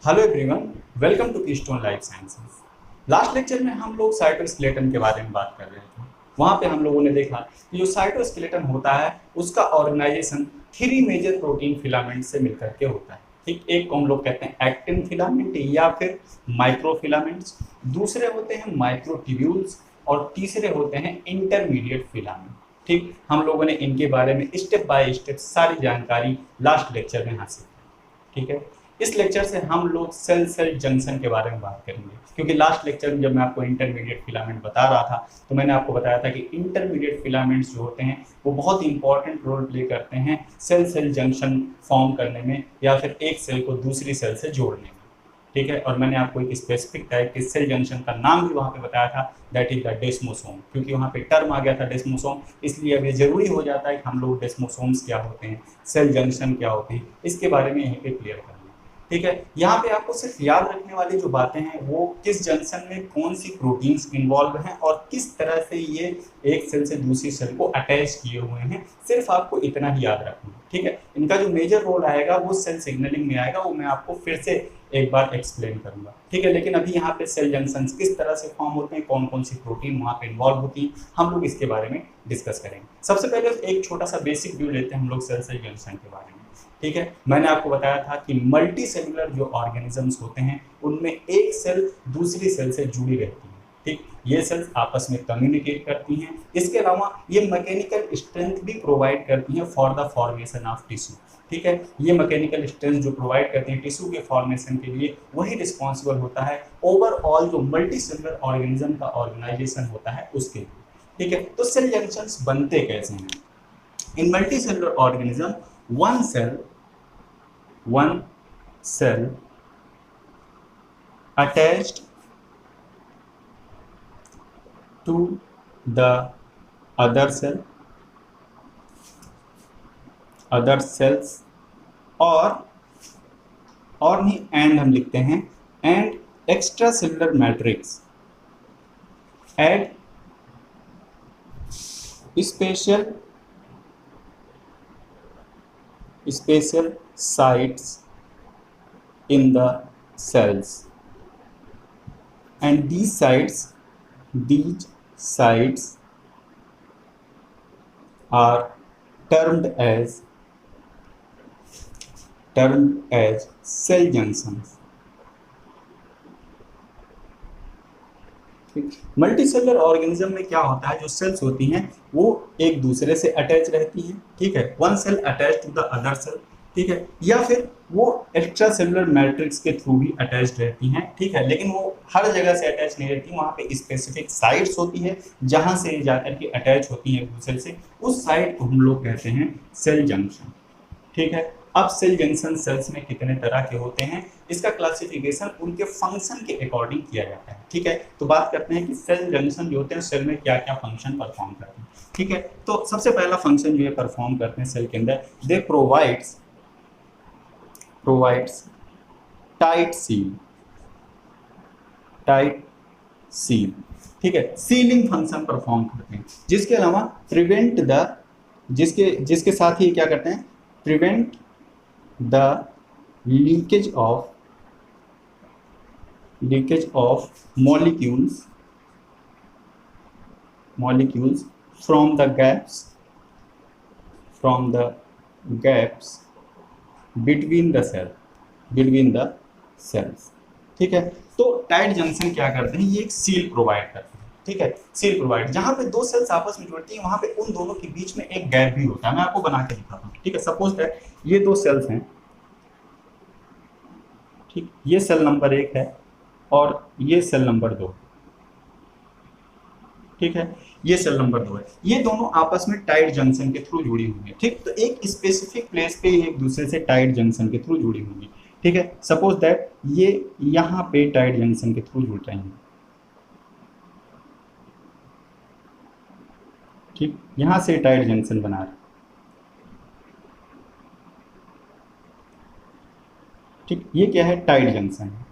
Hello everyone, welcome to Keystone Life Sciences. Last lecture में हम लोग साइटोस्केलेटन के बारे में बात कर रहे थे। वहाँ पे हम लोगों ने देखा कि जो साइटोस्केलेटन होता है उसका organisation three major protein filament से मिलकर के होता है। ठीक, एक को हम लोग कहते हैं एक्टिन फिलामेंट या फिर माइक्रोफिलामेंट्स, दूसरे होते हैं माइक्रोट्यूब्यूल्स और तीसरे होते हैं इंटरमीडिएट फिलामेंट। ठीक, हम लोगों ने इनके बारे में स्टेप बाय स्टेप सारी जानकारी लास्ट लेक्चर में हासिल की। ठीक है, इस लेक्चर से हम लोग सेल सेल जंक्शन के बारे में बात करेंगे, क्योंकि लास्ट लेक्चर में जब मैं आपको इंटरमीडिएट फिलामेंट बता रहा था तो मैंने आपको बताया था कि इंटरमीडिएट फिलामेंट्स जो होते हैं वो बहुत इंपॉर्टेंट रोल प्ले करते हैं सेल सेल जंक्शन फॉर्म करने में या फिर एक सेल को दूसरी सेल से जोड़ने में। ठीक है, और मैंने आपको एक स्पेसिफिक टाइप के सेल जंक्शन का नाम भी वहाँ पे बताया था, दैट इज द डेस्मोसोम। क्योंकि वहाँ पे टर्म आ गया था डेस्मोसोम, इसलिए अब ये जरूरी हो जाता है कि हम लोग डेस्मोसोम्स क्या होते हैं, सेल जंक्शन क्या होते हैं, इसके बारे में यहीं पे क्लियर कर लें। ठीक है, यहाँ पे आपको सिर्फ याद रखने वाली जो बातें हैं वो किस जंक्शन में कौन सी प्रोटीन्स इन्वॉल्व हैं और किस तरह से ये एक सेल से दूसरी सेल को अटैच किए हुए हैं, सिर्फ आपको इतना ही याद रखना है। ठीक है, इनका जो मेजर रोल आएगा वो सेल सिग्नलिंग में आएगा, वो मैं आपको फिर से एक बार एक्सप्लेन करूंगा। ठीक है, लेकिन अभी यहाँ पे सेल जंक्शंस किस तरह से फॉर्म होते हैं, कौन कौन सी प्रोटीन वहाँ पे इन्वॉल्व होती हैं, हम लोग इसके बारे में डिस्कस करेंगे। सबसे पहले एक छोटा सा बेसिक व्यू लेते हैं हम लोग सेल सेल जंक्शन के बारे में। ठीक है, मैंने आपको बताया था कि मल्टी सेलुलर जो ऑर्गेनिजम्स होते हैं उनमें एक सेल दूसरी सेल से जुड़ी रहती है। ठीक, ये सेल्स आपस में कम्युनिकेट करती हैं, इसके अलावा ये मैकेनिकल स्ट्रेंथ भी प्रोवाइड करती हैं for the formation of tissue. ठीक है, ये मैकेनिकल स्ट्रेंथ जो प्रोवाइड करती हैं टिश्यू के फॉर्मेशन के लिए, वही रिस्पॉन्सिबल होता है ओवरऑल जो मल्टी सेलुलर ऑर्गेनिज्म का ऑर्गेनाइजेशन होता है उसके लिए। ठीक है, तो सेल जंक्शंस बनते कैसे हैं? इन multicellular organism one cell attached to the other cells और नहीं एंड हम लिखते हैं and extra cellular matrix at special sites in the cells, and these sites are termed as cell junctions. Multi cellular organism में क्या होता है, जो सेल्स होती हैं वो एक दूसरे से अटैच रहती हैं। ठीक है, one cell attach to the other cell. ठीक है, या फिर वो एक्स्ट्रा सेलुलर मैट्रिक्स के थ्रू भी अटैच रहती हैं। ठीक है, लेकिन वो हर जगह से अटैच नहीं रहती, वहाँ पे स्पेसिफिक साइट्स होती है जहाँ से जाकर के अटैच होती हैं एक दूसरे से, उस साइट को हम लोग कहते हैं सेल जंक्शन। ठीक है, अब सेल जंक्शन सेल्स में कितने तरह के होते हैं, इसका क्लासिफिकेशन उनके फंक्शन के अकॉर्डिंग किया जाता है। ठीक है, तो बात करते हैं कि सेल जंक्शन जो होते हैं सेल में क्या क्या फंक्शन परफॉर्म करते हैं। ठीक है, तो सबसे पहला फंक्शन जो है परफॉर्म करते हैं सेल के अंदर, दे प्रोवाइड्स टाइट सील। ठीक है, सीलिंग फंक्शन परफॉर्म करते हैं, जिसके अलावा प्रिवेंट द जिसके साथ ही क्या करते हैं, prevent the leakage of molecules from the gaps between the cells। ठीक है, तो टाइट जंक्शन क्या करते हैं, ये एक सील प्रोवाइड करते हैं। ठीक है, सील प्रोवाइड, जहां पे दो सेल्स आपस में जुड़ती हैं वहां पे उन दोनों के बीच में एक गैप भी होता है। मैं आपको बना के दिखाता हूँ। ठीक है, सपोज दैट ये दो सेल्स हैं। ठीक, ये सेल नंबर 1 है और ये सेल नंबर 2। ठीक है, ये सेल नंबर 2 है, ये दोनों आपस में टाइट जंक्शन के थ्रू जुड़ी हुई है। ठीक, तो एक स्पेसिफिक प्लेस पे एक दूसरे से टाइट जंक्शन के थ्रू जुड़ी हुई है। ठीक है, सपोज दैट ये यहाँ पे टाइट जंक्शन के थ्रू जुड़ रही हैं। ठीक, यहाँ से टाइट जंक्शन बना रहे। ठीक, ये क्या है, टाइट जंक्शन है,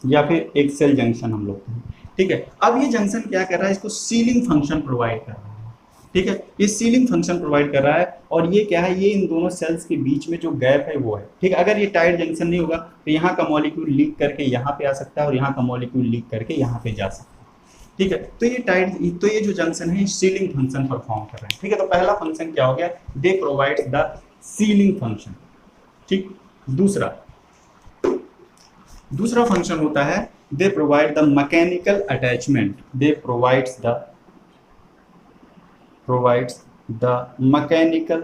या फिर एक सेल जंक्शन हम लोग। ठीक है, अब ये जंक्शन क्या कर रहा है, इसको सीलिंग फंक्शन प्रोवाइड कर रहा है। ठीक है, ये सीलिंग फंक्शन प्रोवाइड कर रहा है। और ये क्या है, ये इन दोनों सेल्स के बीच में जो गैप है वो है। ठीक है, अगर ये टाइट जंक्शन नहीं होगा तो यहाँ का मॉलिक्यूल लीक करके यहाँ पे आ सकता है और यहाँ का मॉलिक्यूल लीक करके यहाँ पे जा सकता है। ठीक है, तो ये तो ये जो जंक्शन है सीलिंग फंक्शन परफॉर्म कर रहे हैं। ठीक है, तो पहला फंक्शन क्या हो गया, they provide the sealing function. ठीक, दूसरा फंक्शन होता है they provide the mechanical attachment. They provides the mechanical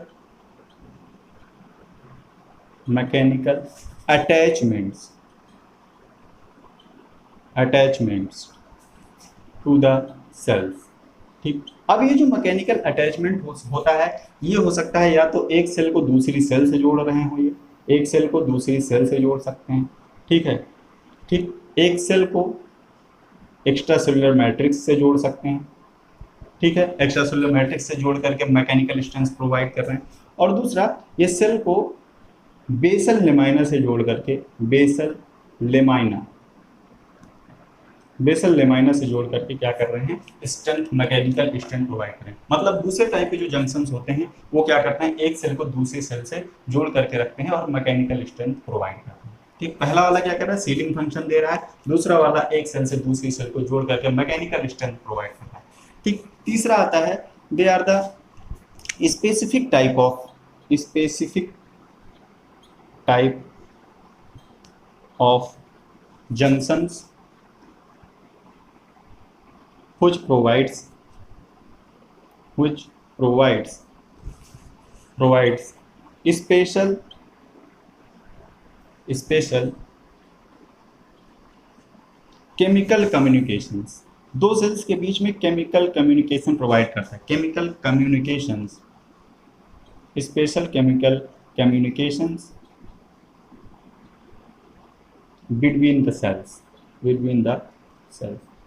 attachments to the cells. ठीक, अब ये जो मैकेनिकल अटैचमेंट होता है, ये हो सकता है या तो एक सेल को दूसरी सेल से जोड़ रहे हो, ये एक सेल को दूसरी सेल से जोड़ सकते हैं। ठीक है, ठीक, एक सेल को एक्स्ट्रा सेलुलर मैट्रिक्स से जोड़ सकते हैं। ठीक है, एक्स्ट्रा सेलुलर मैट्रिक्स से जोड़ करके मैकेनिकल स्ट्रेंथ प्रोवाइड कर रहे हैं। और दूसरा, ये सेल को बेसल लेमाइना से जोड़ करके बेसल लेमाइना से जोड़ करके क्या कर रहे हैं, स्ट्रेंथ, मैकेनिकल स्ट्रेंथ प्रोवाइड करें। मतलब दूसरे टाइप के जो जंक्शंस होते हैं वो क्या करते हैं, एक सेल को दूसरी सेल से जोड़ करके रखते हैं और मैकेनिकल स्ट्रेंथ प्रोवाइड करते हैं। ठीक, पहला वाला क्या कर रहा है, सीलिंग फंक्शन दे रहा है। दूसरा वाला एक सेल से दूसरी सेल को जोड़ करके मैकेनिकल स्ट्रेंथ प्रोवाइड कर रहा है। ठीक, तीसरा आता है they are the specific type of junctions which provides special chemical communications. दो सेल्स के बीच में केमिकल कम्युनिकेशन प्रोवाइड करता है। Chemical communications, special chemical communications between the cells.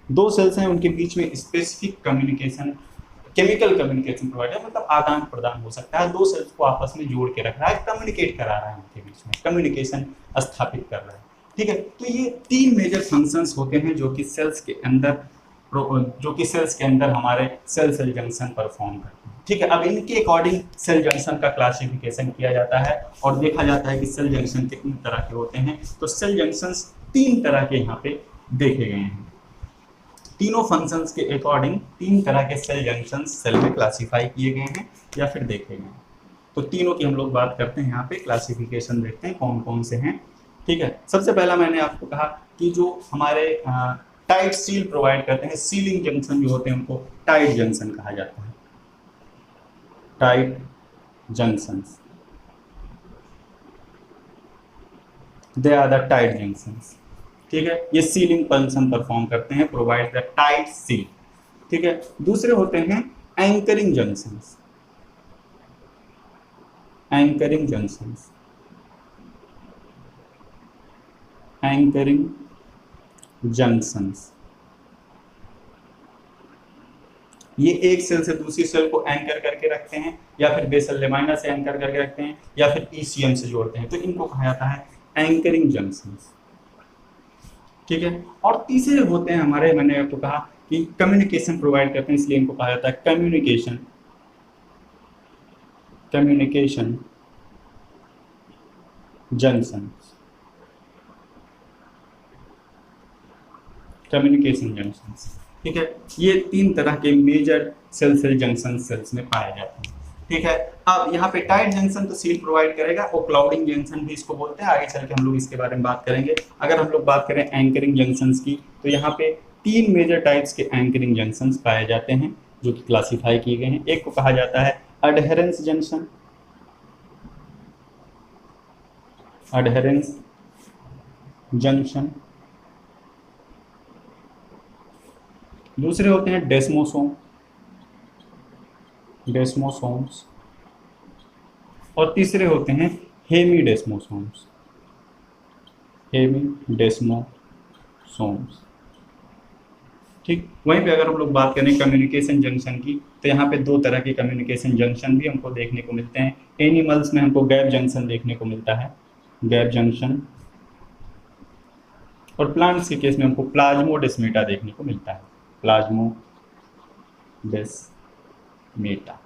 दो सेल्स हैं, उनके बीच में specific communication, chemical communication provide है, मतलब आदान प्रदान हो सकता है। दो सेल्स को आपस में जोड़ के रख रहा है, कम्युनिकेट करा रहा है, उनके बीच में कम्युनिकेशन स्थापित कर रहा है। ठीक है, तो ये तीन मेजर फंक्शंस होते हैं जो कि सेल्स के अंदर हमारे सेल जंक्शन परफॉर्म करते हैं। ठीक है, अब इनके अकॉर्डिंग सेल जंक्शन का क्लासिफिकेशन किया जाता है और देखा जाता है कि सेल जंक्शन कितने तरह के होते हैं। तो सेल जंक्शंस तीन तरह के यहाँ पे देखे गए हैं। तीनों फंक्शंस के अकॉर्डिंग तीन तरह के सेल जंक्शंस सेल में क्लासीफाई किए गए हैं या फिर देखे गए हैं। तो तीनों की हम लोग बात करते हैं, यहाँ पे क्लासिफिकेशन देखते हैं कौन कौन से हैं। ठीक है, सबसे पहला मैंने आपको कहा कि जो हमारे टाइट सील प्रोवाइड करते हैं, सीलिंग जंक्शन जो होते हैं उनको टाइट जंक्शन कहा जाता है। Tight junctions, they are the tight junctions. ठीक है, ये सीलिंग फंक्शन परफॉर्म करते हैं, प्रोवाइड द टाइट सील। ठीक है, दूसरे होते हैं anchoring junctions. Anchoring junctions, anchoring junctions, ये एक सेल से दूसरी सेल को एंकर करके रखते हैं या फिर बेसल लेमाइना से एंकर करके रखते हैं या फिर ईसीएम से जोड़ते हैं, तो इनको कहा जाता है एंकरिंग जंक्शंस। ठीक है, और तीसरे होते हैं हमारे, मैंने आपको कहा कि कम्युनिकेशन प्रोवाइड करते हैं, इसलिए इनको कहा जाता है कम्युनिकेशन जंक्शन। Communication junctions. ठीक है, ये तीन तरह के मेजर सेल जंक्शन सेल्स में पाए जाते हैं। ठीक है, अब यहाँ पे टाइट जंक्शन तो सील प्रोवाइड करेगा और क्लाउडिंग जंक्शन भी इसको बोलते हैं। आगे चल के हम लोग इसके बारे में बात करेंगे। अगर हम लोग बात करें एंकरिंग जंक्शंस की, तो यहाँ पे तीन मेजर टाइप्स के एंकरिंग जंक्शंस पाए जाते हैं जो कि क्लासीफाई किए गए हैं। एक को कहा जाता है अडहेरेंस जंक्शन, अडहेरेंस जंक्शन। दूसरे होते हैं डेस्मोसोम्स और तीसरे होते हैं हेमीडेस्मोसोम्स। ठीक, वहीं पे अगर हम लोग बात करें कम्युनिकेशन जंक्शन की, तो यहाँ पे दो तरह के कम्युनिकेशन जंक्शन भी हमको देखने को मिलते हैं। एनिमल्स में हमको गैप जंक्शन देखने को मिलता है, गैप जंक्शन, और प्लांट्स के केस में हमको प्लाज्मोडेस्माटा देखने को मिलता है, प्लाज्मोडेस्माटा। मेटा।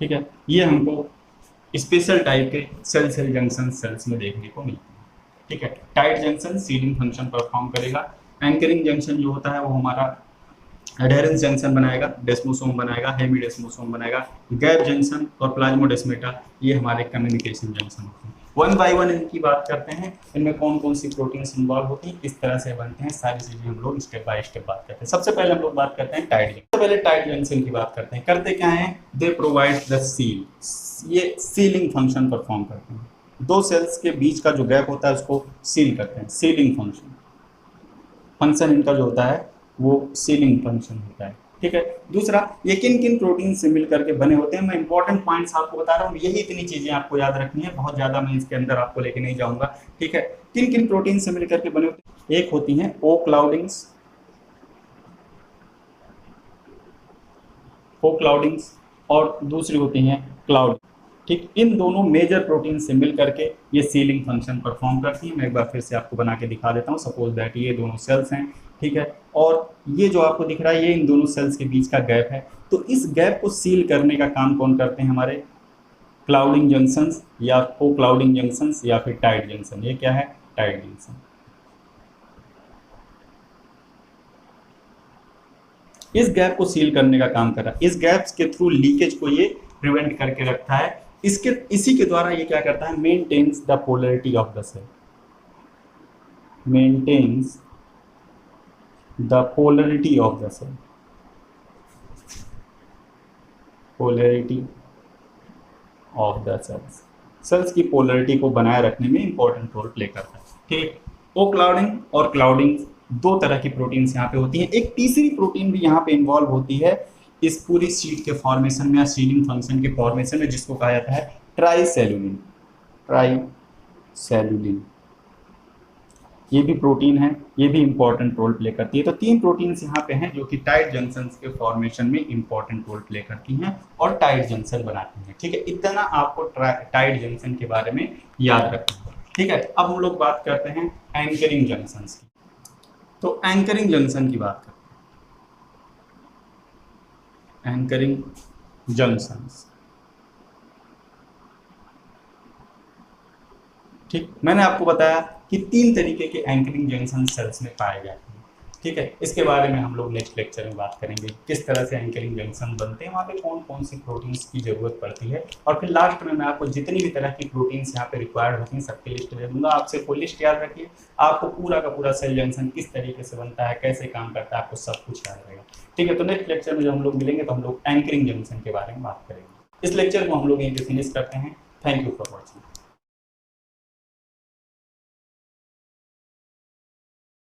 ठीक है, ये हमको स्पेशल टाइप के सेल सेल जंक्शन सेल्स में देखने को मिलते हैं। ठीक है, tight junction ceiling function perform करेगा। एंकरिंग जंक्शन जो होता है वो हमारा एडेरेंस जंक्शन बनाएगा, डेस्मोसोम बनाएगा, हेमीडेस्मोसोम बनाएगा। गैप जंक्शन और प्लाज्मोडेस्मेटा ये हमारे कम्युनिकेशन जंक्शन होते हैं। वन बाय वन इनकी बात करते हैं, इनमें कौन कौन सी प्रोटीन्स इन्वॉल्व होती हैं, किस तरह से बनते हैं, सारी चीजें हम लोग स्टेप बाय स्टेप बात करते हैं। सबसे पहले हम लोग बात करते हैं टाइट जंक्शन। सबसे पहले टाइट जंक्शन की बात करते हैं। करते क्या है, दे प्रोवाइड द सील, ये सीलिंग फंक्शन परफॉर्म करते हैं। दो सेल्स के बीच का जो गैप होता है उसको सील करते हैं, सीलिंग फंक्शन। फंक्शन इनका जो होता है वो सीलिंग फंक्शन होता है। ठीक है, दूसरा ये किन किन प्रोटीन से मिल करके बने होते हैं, मैं इंपॉर्टेंट पॉइंट्स आपको बता रहा हूँ, यही इतनी चीजें आपको याद रखनी है, बहुत ज्यादा मैं इसके अंदर आपको लेके नहीं जाऊंगा। ठीक है, किन किन प्रोटीन से मिल करके बने होते हैं, एक होती हैं ओ क्लाउडिंग्स, और दूसरी होती हैं क्लाउड। ठीक, इन दोनों मेजर प्रोटीन से मिल करके ये सीलिंग फंक्शन परफॉर्म करती है। मैं एक बार फिर से आपको बना के दिखा देता हूँ। सपोज दैट ये दोनों सेल्स हैं, ठीक है, और ये जो आपको दिख रहा है ये इन दोनों सेल्स के बीच का गैप है। तो इस गैप को सील करने का काम कौन करते हैं, हमारे क्लाउडिंग जंक्शंस या को क्लाउडिंग जंक्शंस या फिर टाइट जंक्शन। ये क्या है, टाइट जंक्शन। इस गैप को सील करने का काम कर रहा है, इस गैप्स के थ्रू लीकेज को ये प्रिवेंट करके रखता है। इसी के द्वारा ये क्या करता है, maintains the polarity of the cell, maintains the polarity of the cell, polarity of the cells, cells की पोलैरिटी को बनाए रखने में इंपॉर्टेंट रोल प्ले करता है। ठीक, ओ क्लाउडिंग और क्लाउडिंग दो तरह की प्रोटीन्स यहाँ पे होती हैं। एक तीसरी प्रोटीन भी यहाँ पे इन्वॉल्व होती है इस पूरी शीट के फॉर्मेशन में या सीलिंग फंक्शन के फॉर्मेशन में, जिसको कहा जाता है ट्राइसेल्युलिन। ट्राइसेल्युलिन ये भी प्रोटीन है, ये भी इंपॉर्टेंट रोल प्ले करती है। तो तीन प्रोटीन्स यहाँ पे हैं जो कि टाइट जंक्शन के फॉर्मेशन में इंपॉर्टेंट रोल प्ले करती हैं और टाइट जंक्शन बनाती हैं। ठीक है, इतना आपको टाइट जंक्शन के बारे में याद रखना है। ठीक है, अब हम लोग बात करते हैं एंकरिंग जंक्शन की। तो एंकरिंग जंक्शन की बात करते हैं, एंकरिंग जंक्शंस। ठीक, मैंने आपको बताया कि तीन तरीके के एंकरिंग जंक्शन सेल्स में पाए जाते हैं। ठीक है, इसके बारे में हम लोग नेक्स्ट लेक्चर में बात करेंगे, किस तरह से एंकरिंग जंक्शन बनते हैं, वहाँ पे कौन कौन सी प्रोटीन्स की जरूरत पड़ती है, और फिर लास्ट में मैं आपको जितनी भी तरह की प्रोटीन्स यहाँ पे रिक्वायर्ड होती हैं सबकी लिस्ट दे दूंगा। आपसे कोई लिस्ट याद रखिए, आपको पूरा का पूरा सेल जंक्शन किस तरीके से बनता है, कैसे काम करता है, आपको सब कुछ याद रहेगा। ठीक है, तो नेक्स्ट लेक्चर में जब हम लोग मिलेंगे तो हम लोग एंकरिंग जंक्शन के बारे में बात करेंगे। इस लेक्चर को हम लोग यहीं पे फिनिश करते हैं। Thank you for watching.